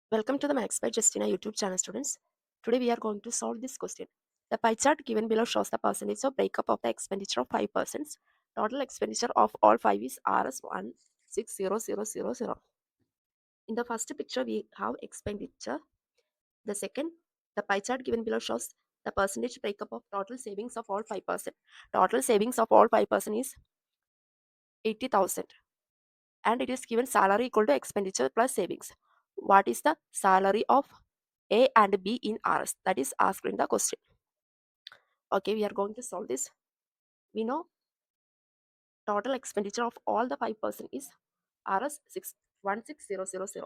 Welcome to the Max by Justina YouTube channel, students. Today we are going to solve this question. The pie chart given below shows the percentage of breakup of the expenditure of 5%. Total expenditure of all 5 is Rs 160000. In the first picture, we have expenditure. The second, the pie chart given below shows the percentage breakup of total savings of all 5%. Total savings of all 5% is 80,000. And it is given salary equal to expenditure plus savings. What is the salary of A and B in Rs? That is asked in the question. Okay, we are going to solve this. We know total expenditure of all the 5% is Rs 16000.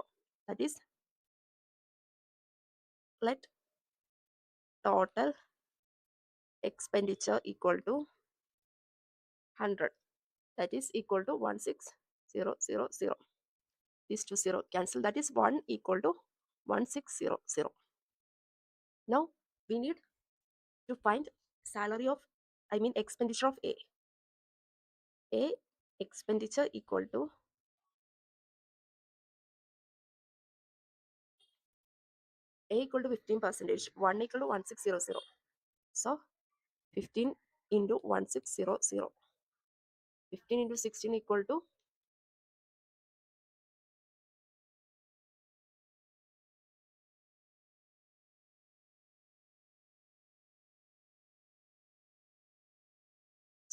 That is, let total expenditure equal to 100. That is equal to 16000. These two 0 cancel. That is 1 equal to 1600. Now we need to find salary of, expenditure of A. A expenditure equal to A equal to 15%, 1 equal to 1600. So 15 into 1600. 15 into 16 equal to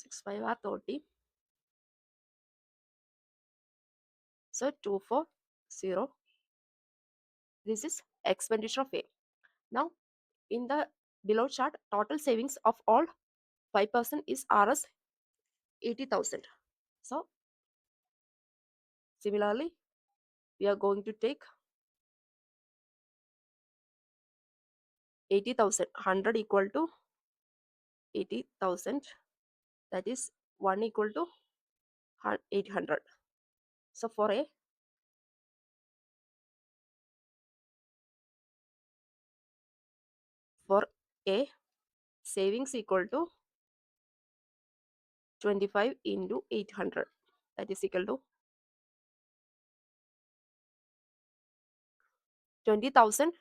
6 5 are 30. So 240. This is expenditure of A. Now in the below chart, total savings of all 5% is Rs 80,000. So similarly, we are going to take 80,000. 100 equal to 80,000. That is 1 equal to 800. So for A, savings equal to 25 into 800. That is equal to 20,000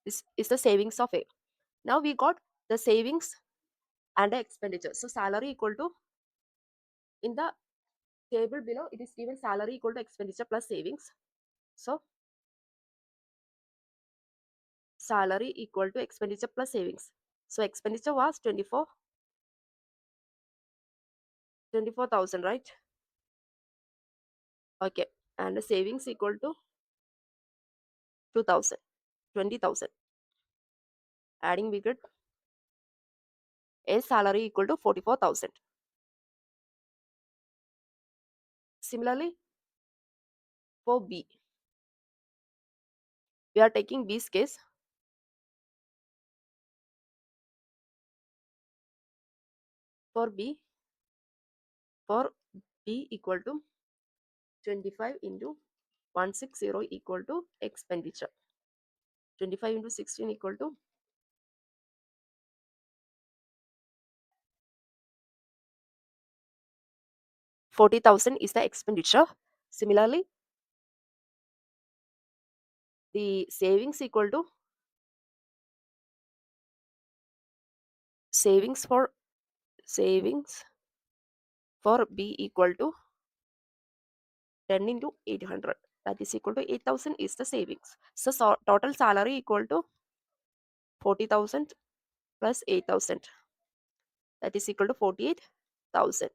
is the savings of A. Now we got the savings and the expenditure. So salary equal to, in the table below, it is given salary equal to expenditure plus savings. So salary equal to expenditure plus savings. So expenditure was 24,000, right? Okay. And the savings equal to 2,000, 20,000. Adding, we get A salary equal to 44,000. Similarly, for B, we are taking B's case. For B equal to 25 into 160 equal to expenditure. 25 into 16 equal to 40,000 is the expenditure. Similarly, the savings equal to, savings for B equal to 10 into 800. That is equal to 8,000 is the savings. So total salary equal to 40,000 plus 8,000. That is equal to 48,000.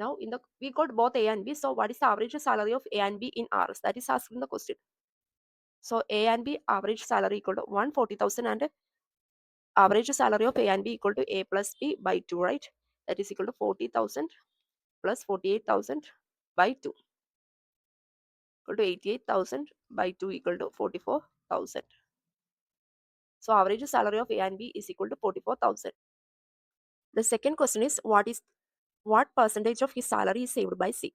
Now we got both A and B. So what is the average salary of A and B in Rs? That is asked in the question. So A and B average salary equal to 140,000 and average salary of A and B equal to A plus B by 2, right? That is equal to 40,000 plus 48,000 by 2 equal to 88,000 by 2 equal to 44,000. So average salary of A and B is equal to 44,000. The second question is what percentage of his salary is saved by C?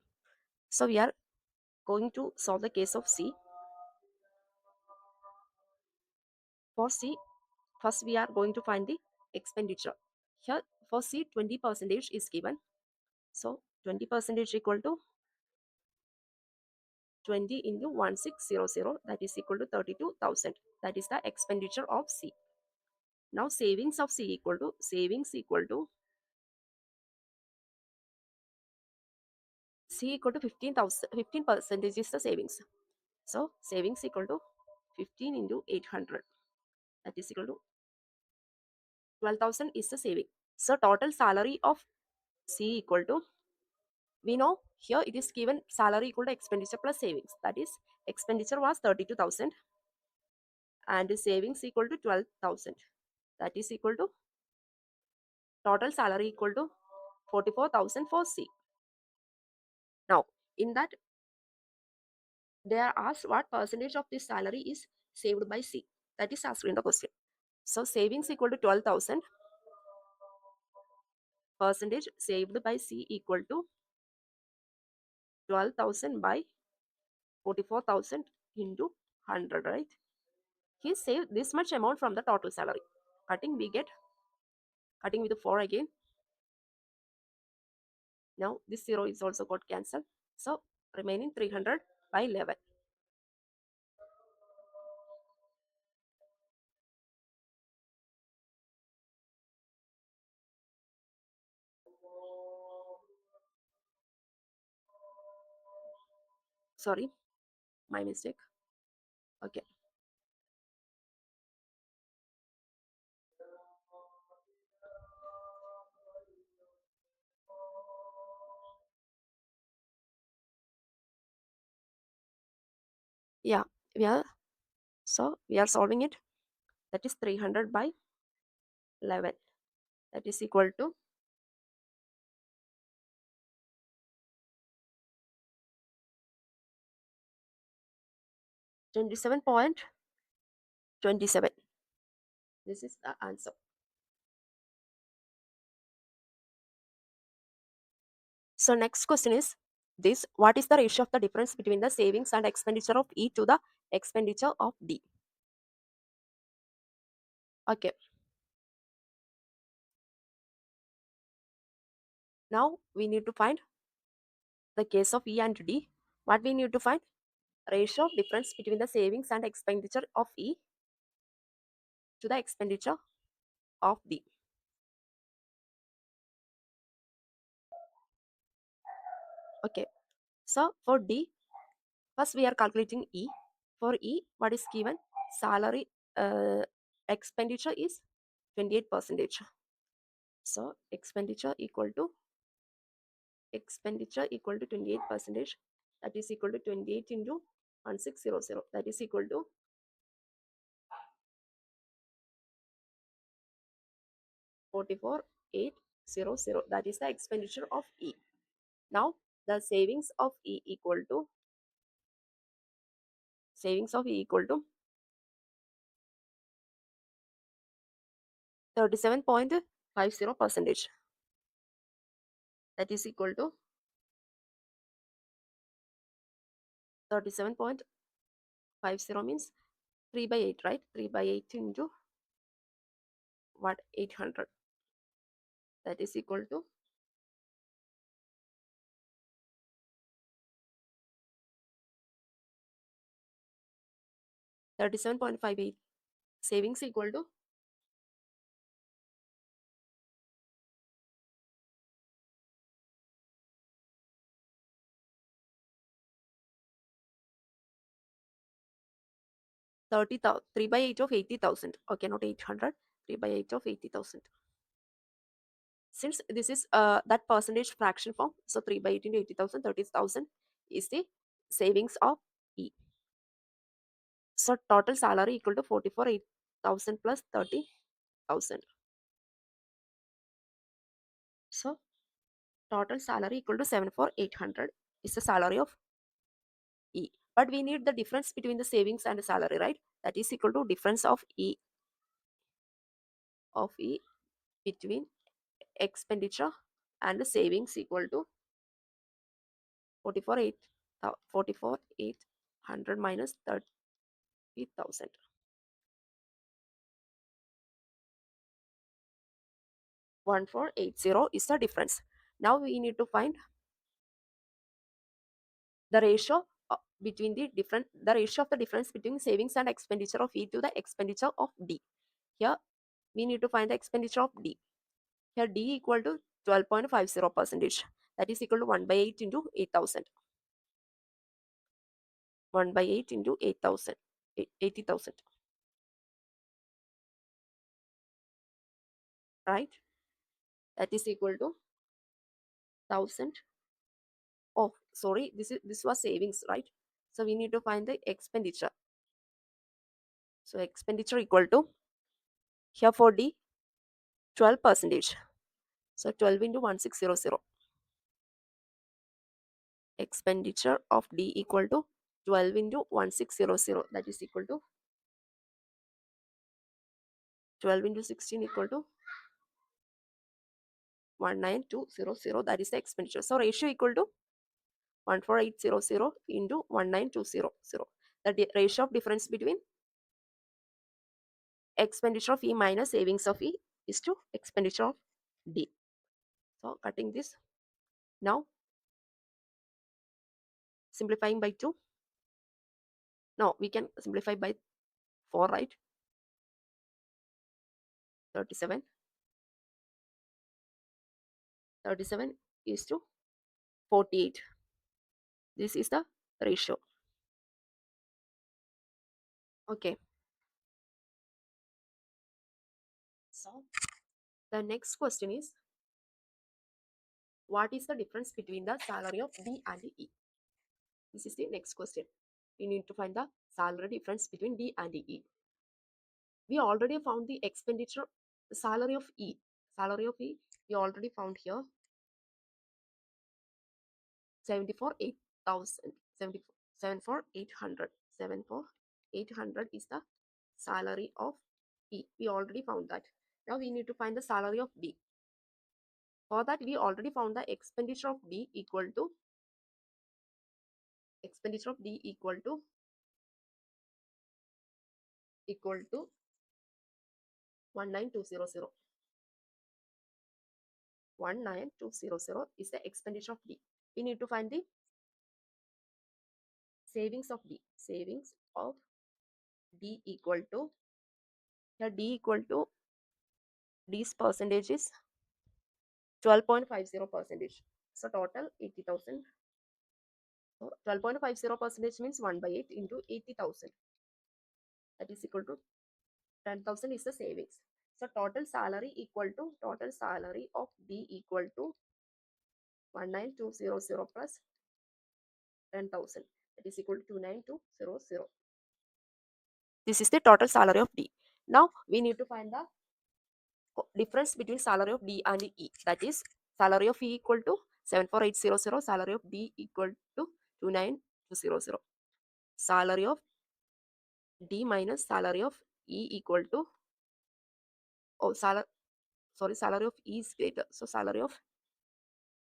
So we are going to solve the case of C. For C, first we are going to find the expenditure. Here for C, 20% is given. So 20% equal to 20 into 1600, that is equal to 32,000. That is the expenditure of C. Now savings of C equal to, savings equal to C equal to 15,000, 15% is the savings. So savings equal to 15 into 800, that is equal to 12,000 is the saving. So total salary of C equal to, we know here it is given salary equal to expenditure plus savings. That is expenditure was 32,000 and savings equal to 12,000. That is equal to total salary equal to 44,000 for C. Now in that they are asked what percentage of this salary is saved by C. That is asked in the question. So savings equal to 12,000, percentage saved by C equal to 12,000 by 44,000 into 100, right? He saved this much amount from the total salary. Cutting, we get, cutting with the 4 again. Now this 0 is also got cancelled. So remaining 300 by 11. Sorry, my mistake. Okay. Yeah, we are, so we are solving it. That is 300 by 11. That is equal to 27.27. This is the answer. So next question is this: what is the ratio of the difference between the savings and expenditure of E to the expenditure of D? Okay. Now we need to find the case of E and D. What we need to find? Ratio of difference between the savings and expenditure of E to the expenditure of D. Okay. So for D, first we are calculating E. For E, what is given? Salary expenditure is 28%. So expenditure equal to 28%. That is equal to 28 into 1600. That is equal to 44,800. That is the expenditure of E. Now the savings of E equal to, savings of E equal to 37.50%. That is equal to 37.50 means 3 by 8, right? 3 by 8 into what? 800. That is equal to 37.58. Savings equal to 3 by 8 of 80,000. Okay, not 800. 3 by 8 of 80,000. Since this is that percentage fraction form, so 3 by 8 into 80,000, 30,000 is the savings of E. So total salary equal to 44,800 plus 30,000. So total salary equal to 74,800 is the salary of E. But we need the difference between the savings and the salary, right? That is equal to difference of E between expenditure and the savings equal to 44,800 minus 30,000. 1480 is the difference. Now we need to find the ratio between the ratio of the difference between savings and expenditure of E to the expenditure of D. Here we need to find the expenditure of D. Here D equal to 12.50%. That is equal to 1 by 8 into 8,000. 1 by 8 into 8,000. 80,000. Right? That is equal to 1,000. Oh, sorry, this was savings, right? So we need to find the expenditure. So expenditure equal to, here for D, 12%. So 12 into 1600. Expenditure of D equal to 12 into 1600. That is equal to 12 into 16 equal to 19200. That is the expenditure. So ratio equal to 14800 into 19200. The ratio of difference between expenditure of E minus savings of E is to expenditure of D. So cutting this. Now simplifying by 2. No, we can simplify by 4, right? 37. 37 is to 48. This is the ratio. Okay. So the next question is, what is the difference between the salary of D and E? This is the next question. We need to find the salary difference between D and E. We already found the expenditure salary of E. Salary of E, we already found here 74 8,000. 74 800. 74 800 is the salary of E. We already found that. Now we need to find the salary of D. For that, we already found the expenditure of D equal to 19200. 19200 is the expenditure of D. We need to find the savings of D. Savings of D equal to, here D equal to, D's percentage is 12.50%. So total 80,000. So 12.50% means 1 by 8 into 80,000. That is equal to 10,000 is the savings. So total salary of D equal to 19200 plus 10,000. That is equal to 29200. This is the total salary of D. Now we need to find the difference between salary of D and E. That is salary of E equal to 74800, salary of D equal to 29200. Salary of D minus salary of E equal to, oh, salary of E is greater. So salary of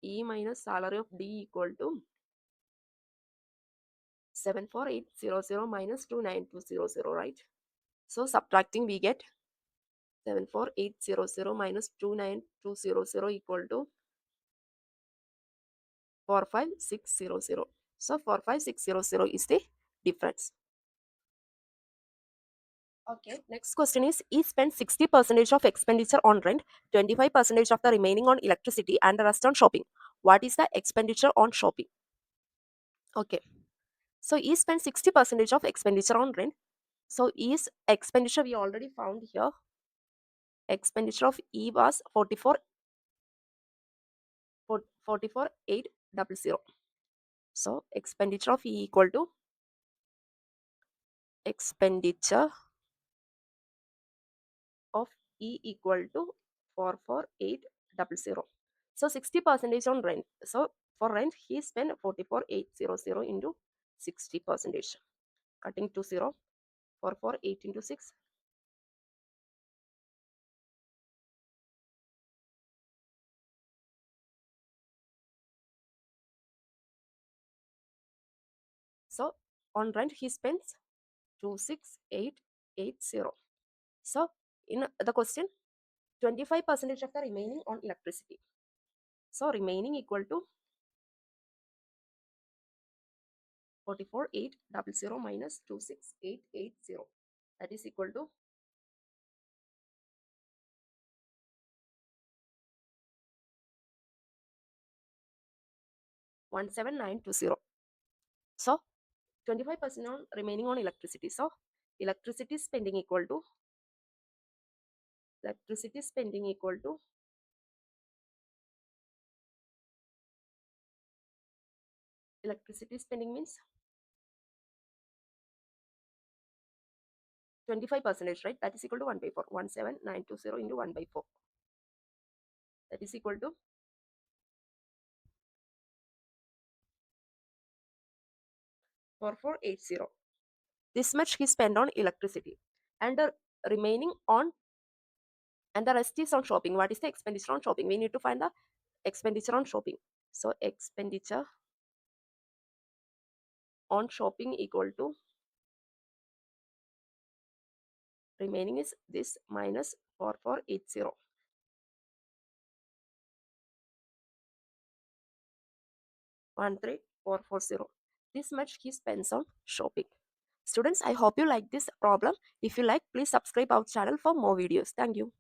E minus salary of D equal to 74800 minus 29200, right? So subtracting, we get 74800 minus 29200 equal to 45600. So 45600 is the difference. Okay, next question is, E spends 60% of expenditure on rent, 25% of the remaining on electricity, and the rest on shopping. What is the expenditure on shopping? Okay, so E spends 60% of expenditure on rent. So E's expenditure we already found here. Expenditure of E was 44,800. So expenditure of E equal to expenditure of E equal to 44800. So 60% on rent. So for rent he spent 44,800 into 60%. Cutting to 0. 448 into 6. So on rent he spends 26880. So in the question, 25% of the remaining on electricity. So remaining equal to 44,800 minus 26,880. That is equal to 17,920. So 25% on remaining on electricity. So electricity spending equal to electricity spending equal to electricity spending means 25%, right? That is equal to 1 by 4. 17,920 into 1 by 4. That is equal to 4480. This much he spent on electricity. And the remaining on, and the rest is on shopping. What is the expenditure on shopping? We need to find the expenditure on shopping. So expenditure on shopping equal to remaining is this minus 4480. 13440. This much he spends on shopping. Students, I hope you like this problem. If you like, please subscribe our channel for more videos. Thank you.